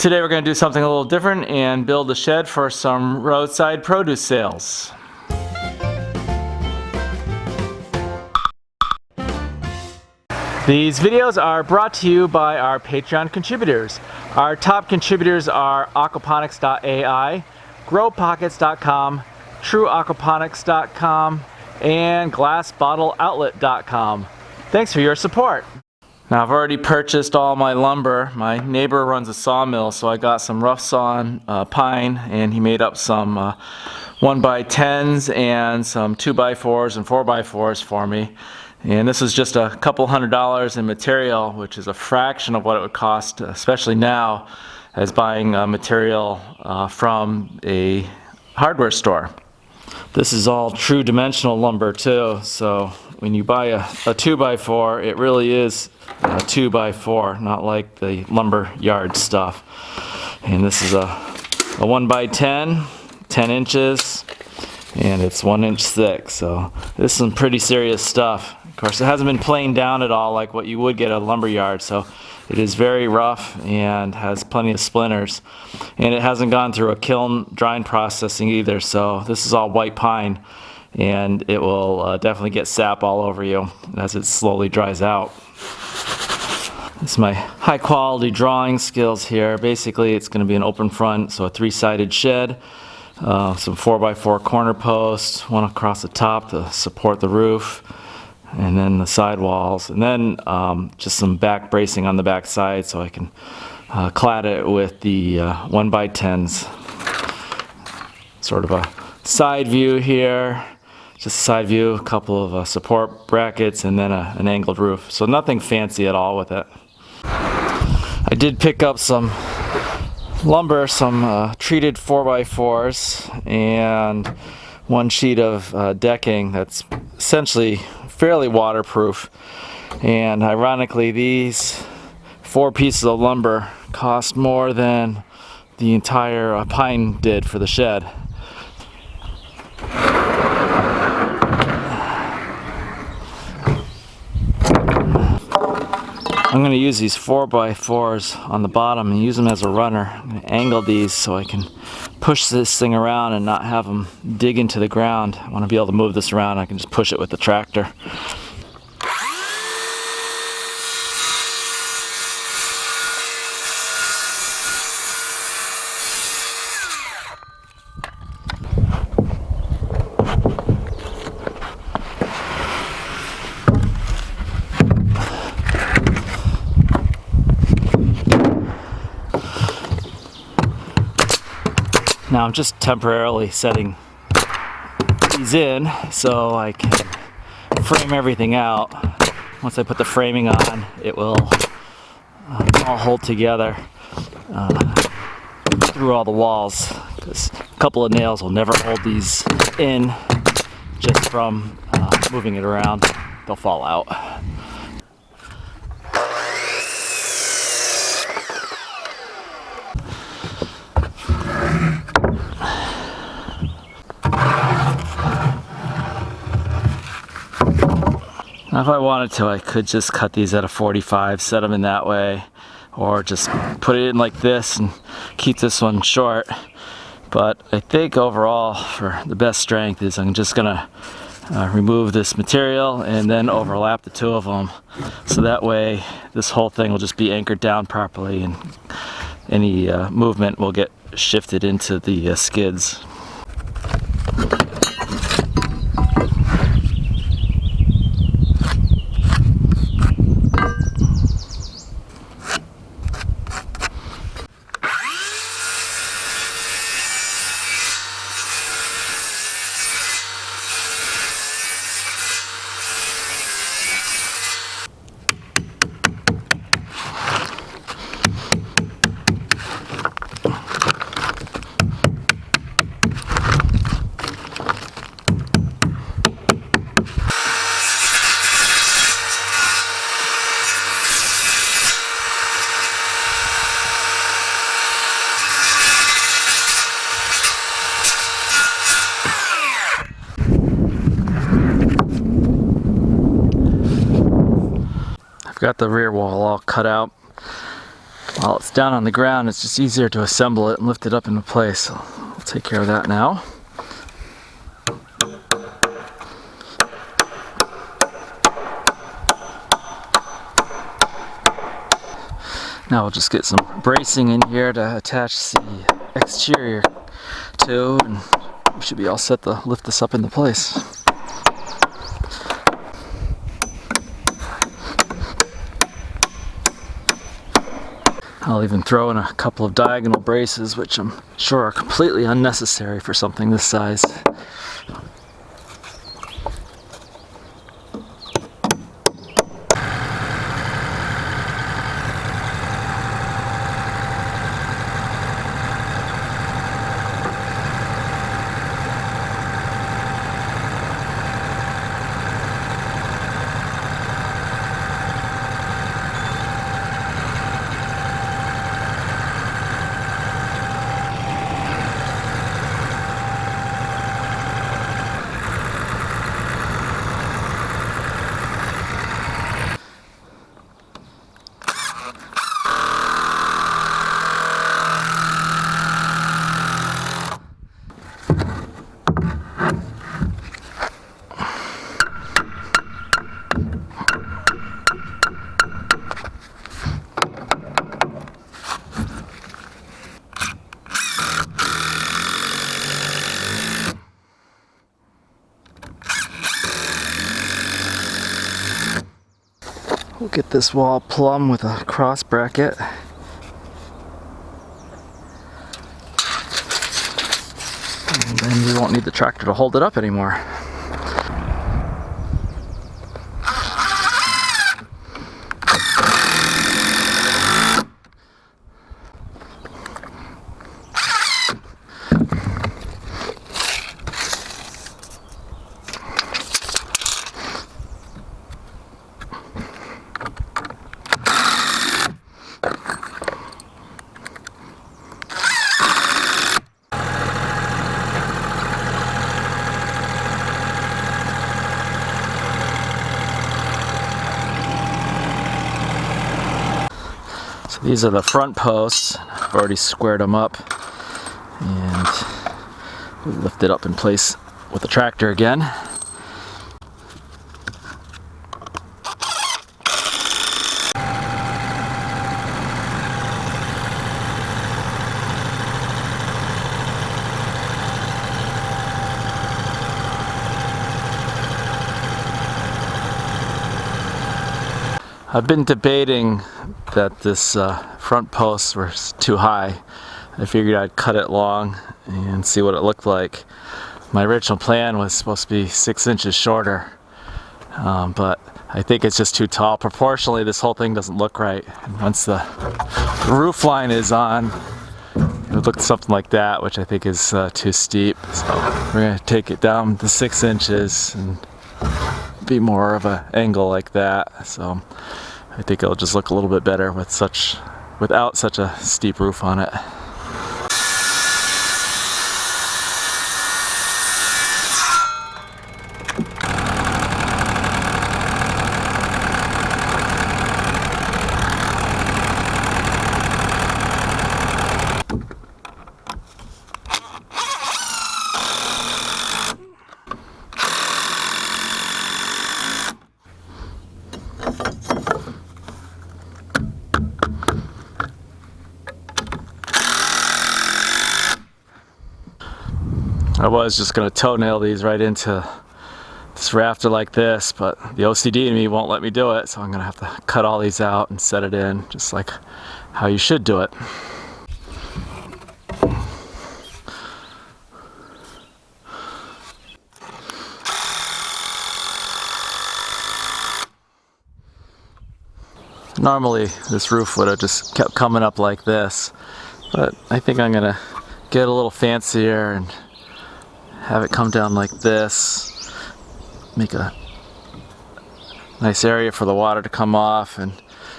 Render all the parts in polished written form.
Today we're going to do something a little different and build a shed for some roadside produce sales. These videos are brought to you by our Patreon contributors. Our top contributors are aquaponics.ai, growpockets.com, trueaquaponics.com, and glassbottleoutlet.com. Thanks for your support. Now I've already purchased all my lumber. My neighbor runs a sawmill, so I got some rough sawn pine, and he made up some 1x10s and some 2x4s and 4x4s for me. And this is just a couple $100 in material, which is a fraction of what it would cost, especially now, as buying material from a hardware store. This is all true dimensional lumber too, so when you buy a 2x4, it really is a 2x4, not like the lumber yard stuff. And this is a 1x10, 10 inches, and it's 1 inch thick, so this is some pretty serious stuff. Of course, it hasn't been planed down at all like what you would get at a lumber yard, so it is very rough and has plenty of splinters. And it hasn't gone through a kiln drying processing either, so this is all white pine, and it will definitely get sap all over you as it slowly dries out. This is my high quality drawing skills here. Basically, it's going to be an open front, so a 3-sided shed, some 4x4 corner posts, one across the top to support the roof, and then the side walls, and then just some back bracing on the back side so I can clad it with the 1x10s. Sort of a side view here, just a side view, a couple of support brackets, and then an angled roof. So nothing fancy at all with it. I did pick up some lumber, some treated 4x4s, and one sheet of decking that's essentially fairly waterproof. And ironically, these 4 pieces of lumber cost more than the entire pine did for the shed. I'm going to use these 4x4s on the bottom and use them as a runner. I'm going to angle these so I can push this thing around and not have them dig into the ground. I want to be able to move this around. I can just push it with the tractor. Now I'm just temporarily setting these in so I can frame everything out. Once I put the framing on, it will all hold together through all the walls, because a couple of nails will never hold these in just from moving it around. They'll fall out. Now, if I wanted to, I could just cut these at a 45, set them in that way, or just put it in like this and keep this one short. But I think overall, for the best strength, is I'm just gonna remove this material and then overlap the two of them, so that way this whole thing will just be anchored down properly, and any movement will get shifted into the skids. Got the rear wall all cut out. While it's down on the ground, it's just easier to assemble it and lift it up into place. So I'll take care of that now. Now we'll just get some bracing in here to attach the exterior to, and we should be all set to lift this up into place. I'll even throw in a couple of diagonal braces, which I'm sure are completely unnecessary for something this size. We'll get this wall plumb with a cross bracket. And then we won't need the tractor to hold it up anymore. These are the front posts. I've already squared them up, and we lift it up in place with the tractor again. I've been debating that this front posts were too high. I figured I'd cut it long and see what it looked like. My original plan was supposed to be 6 inches shorter, but I think it's just too tall. Proportionally, this whole thing doesn't look right. And once the roof line is on, it would look something like that, which I think is too steep. So we're going to take it down to 6 inches and be more of an angle like that. So I think it'll just look a little bit better without such a steep roof on it. I was just going to toenail these right into this rafter like this, but the OCD in me won't let me do it, so I'm going to have to cut all these out and set it in, just like how you should do it. Normally this roof would have just kept coming up like this, but I think I'm going to get a little fancier and have it come down like this, make a nice area for the water to come off, and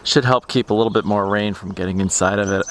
should help keep a little bit more rain from getting inside of it.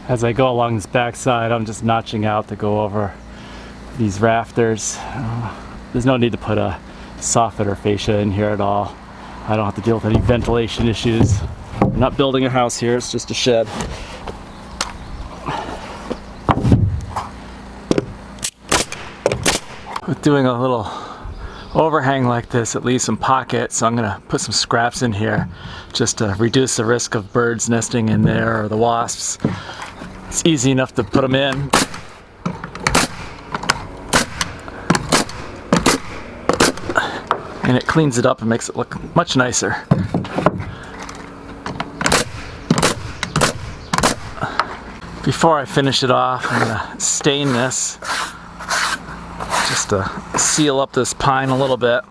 as I go along this backside, I'm just notching out to go over these rafters. There's no need to put a soffit or fascia in here at all. I don't have to deal with any ventilation issues. I'm not building a house here, it's just a shed. With doing a little overhang like this, it leaves some pockets, so I'm gonna put some scraps in here just to reduce the risk of birds nesting in there or the wasps. It's easy enough to put them in. And it cleans it up and makes it look much nicer. Before I finish it off, I'm gonna stain this just to seal up this pine a little bit.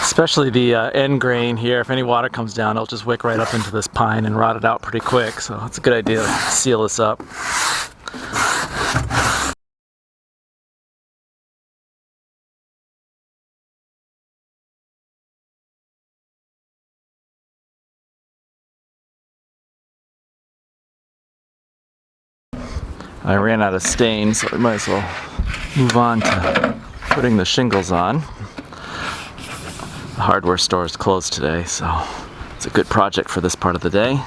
Especially the end grain here. If any water comes down, it'll just wick right up into this pine and rot it out pretty quick. So it's a good idea to seal this up. I ran out of stain, so I might as well move on to putting the shingles on. The hardware store is closed today, so it's a good project for this part of the day.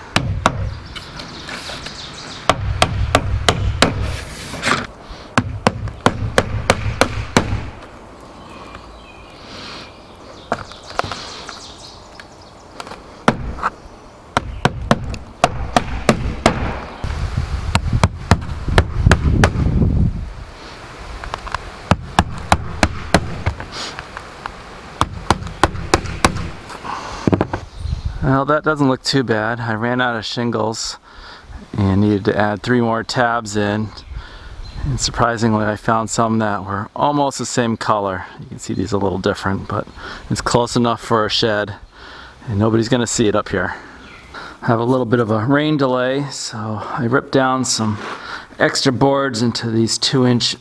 Well, that doesn't look too bad. I ran out of shingles and needed to add 3 more tabs in. And surprisingly, I found some that were almost the same color. You can see these a little different, but it's close enough for a shed. And nobody's gonna see it up here. I have a little bit of a rain delay, so I ripped down some extra boards into these 2-inch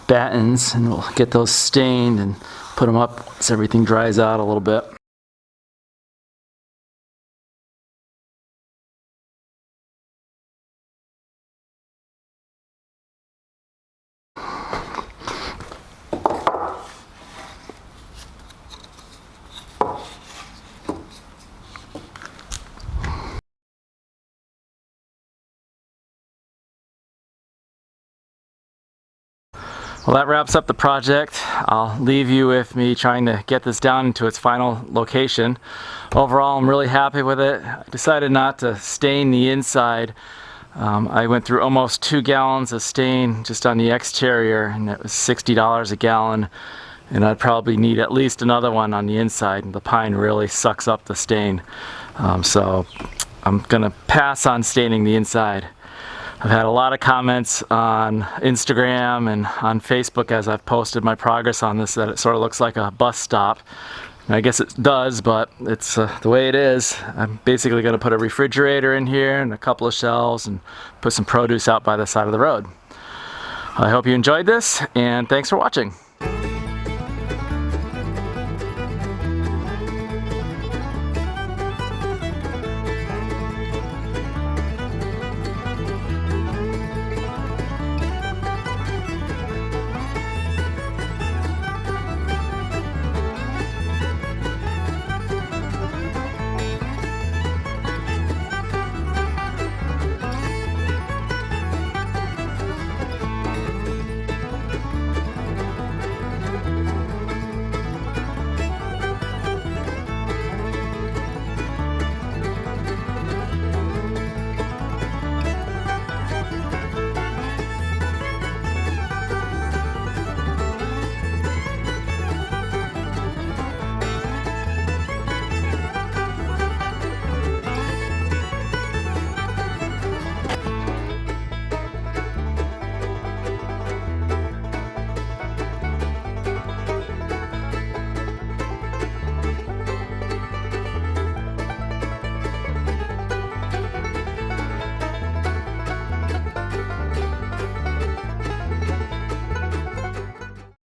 battens, and we'll get those stained and put them up so everything dries out a little bit. Well, that wraps up the project. I'll leave you with me trying to get this down into its final location. Overall, I'm really happy with it. I decided not to stain the inside. I went through almost 2 gallons of stain just on the exterior, and it was $60 a gallon. And I'd probably need at least another one on the inside, and the pine really sucks up the stain. So I'm gonna pass on staining the inside. I've had a lot of comments on Instagram and on Facebook as I've posted my progress on this that it sort of looks like a bus stop. And I guess it does, but it's the way it is. I'm basically going to put a refrigerator in here and a couple of shelves and put some produce out by the side of the road. I hope you enjoyed this, and thanks for watching.